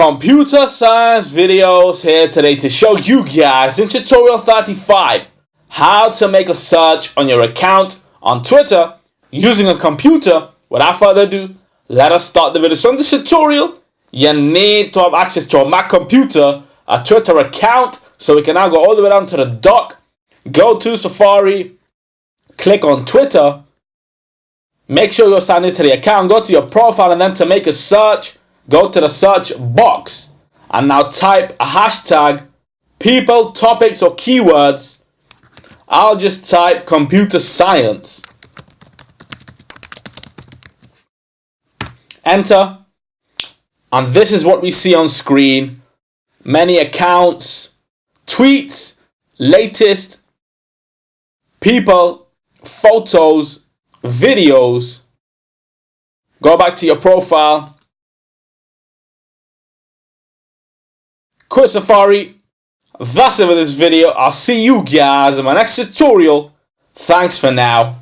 Computer science videos here today to show you guys in tutorial 35 how to make a search on your account on Twitter using a computer. Without further ado, let us start the video. So in this tutorial, you need to have access to a Mac computer, a Twitter account, so we can now go all the way down to the dock, go to Safari, click on Twitter, make sure you're signed into the account, go to your profile, and then to make a search, go to the search box and now type a hashtag, people, topics, or keywords. I'll just type computer science. Enter. And this is what we see on screen. Many accounts, tweets, latest, people, photos, videos. Go back to your profile. Quit Safari. That's it for this video. I'll see you guys in my next tutorial. Thanks for now.